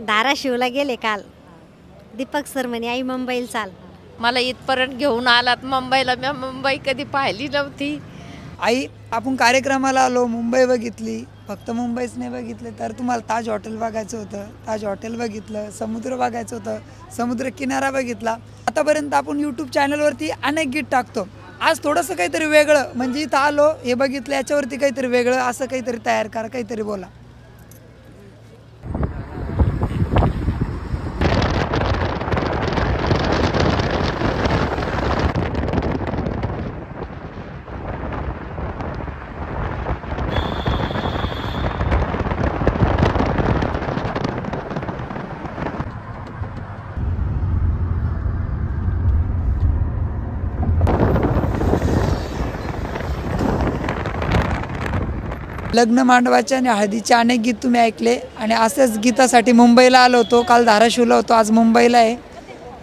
धाराशिवला गेले काल. दीपक सर म्हणे आई मुंबईला चाल. मला इथपर्यंत घेऊन आलात मुंबईला. मी मुंबई कधी पाहिली नव्हती. आई आपण कार्यक्रमाला आलो, मुंबई बघितली. फक्त मुंबईच नाही बघितले तर तुम्हाला ताज हॉटेल बघायचं होतं. ताज हॉटेल बघितलं, समुद्र बघायचं होतं, समुद्र किनारा बघितला. आतापर्यंत आपण यूट्यूब चॅनलवरती अनेक गीत टाकतो. आज थोडंसं काहीतरी वेगळं, म्हणजे इथं आलो हे बघितलं याच्यावरती काहीतरी वेगळं असं काहीतरी तयार करा, काहीतरी बोला. लग्न मांडवाच्या आणि हळदीचे अनेक गीत तुम्ही ऐकले आणि असेच गीतासाठी मुंबईला आलो होतो. काल धाराशिवला होतो, आज मुंबईला आहे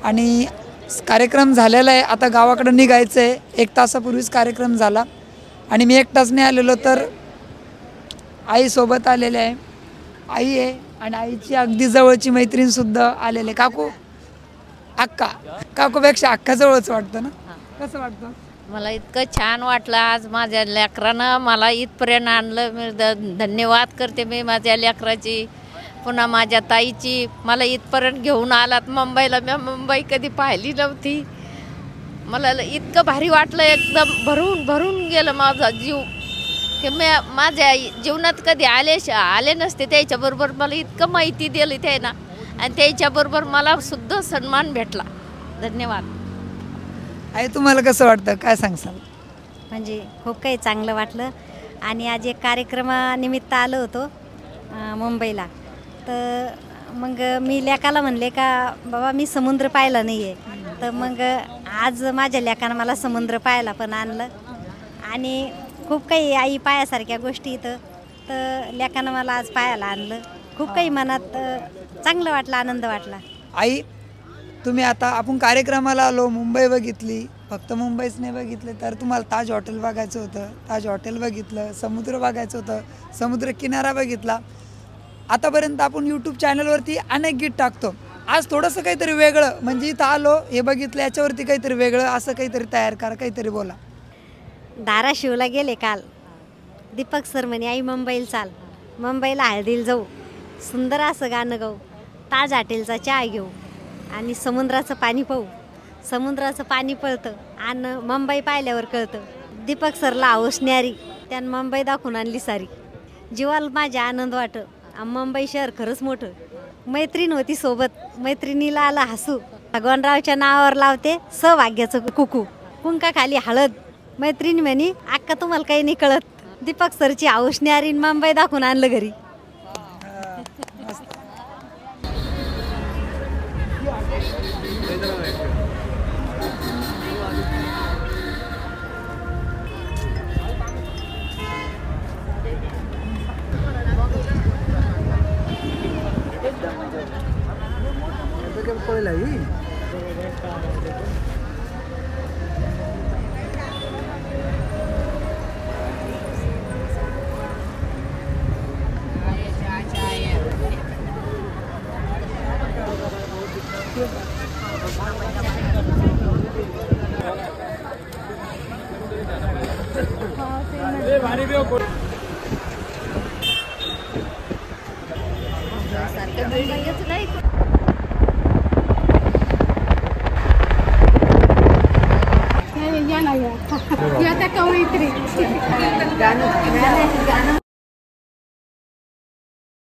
आणि कार्यक्रम झालेला आहे. आता गावाकडे निघायचं आहे. 1 तासापूर्वीच कार्यक्रम झाला आणि मी एकटाच नाही आलेलो तर आईसोबत आलेले आहे. आई आहे आणि आईची अगदी जवळची मैत्रीणसुद्धा आलेले. काकू अक्का, काकूपेक्षा अक्का जवळच वाटतं ना? कसं वाटतं? मला इतकं छान वाटलं. आज माझ्या लेकरानं मला इथपर्यंत आणलं. मी धन्यवाद करते मी माझ्या लेकराची, पुन्हा माझ्या ताईची. मला इथपर्यंत घेऊन आलात मुंबईला. मी मुंबई कधी पाहिली नव्हती. मला इतकं भारी वाटलं, एकदम भरून भरून गेलं माझा जीव की मी माझ्या जीवनात कधी आले नसते. त्याच्याबरोबर मला इतकं माहिती दिली त्यानं आणि त्याच्याबरोबर मला सुद्धा सन्मान भेटला. धन्यवाद. आई तुम्हाला कसं वाटतं, काय सांगसाल? म्हणजे खूप काही चांगलं वाटलं आणि आज एक कार्यक्रमानिमित्त आलो होतो मुंबईला. तर मग मी लेकाला म्हणले का बाबा मी समुद्र पाहिला नाही आहे. तर मग आज माझ्या लेकानं मला समुद्र पाहायला पण आणलं आणि खूप काही आई पायासारख्या गोष्टी इथं. तर लेकानं मला आज पाहायला आणलं. खूप काही मनात चांगलं वाटलं, आनंद वाटला. आई तुम्ही आता आपण कार्यक्रमाला आलो, मुंबई बघितली. फक्त मुंबईच नाही बघितले तर तुम्हाला ताज हॉटेल बघायचं होतं. ताज हॉटेल बघितलं, समुद्र बघायचं होतं, समुद्र किनारा बघितला. आतापर्यंत आपण यूट्यूब चॅनलवरती अनेक गीत टाकतो. आज थोडंसं काहीतरी वेगळं, म्हणजे इथं आलो हे बघितलं याच्यावरती काहीतरी वेगळं असं काहीतरी तयार करा, काहीतरी बोला. धाराशिवला गेले काल. दीपक सर म्हणे आई मुंबईला चाल. मुंबईला हळदीला जाऊ, सुंदर असं गाणं गाऊ, ताज हॉटेलचा चहा घेऊ आणि समुद्राचं पाणी पाहू. समुद्राचं पाणी पळतं आणि मुंबई पाहिल्यावर कळतं. दीपक सरला हौस न्यारी, त्यानं मुंबई दाखवून आणली सारी. जीवाला माझ्या आनंद वाटं. मुंबई शहर खरंच मोठं. मैत्रीण होती सोबत, मैत्रिणीला आला हसू. भगवानरावच्या नावावर लावते सौभाग्याचं कुकू. कुंकाखाली हळद. मैत्रिणी म्हणे अक्का तुम्हाला काही नाही कळत. दीपक सरची हौस न्यारी, मुंबई दाखवून आणलं घरी. या त्या कवयित्री गाणं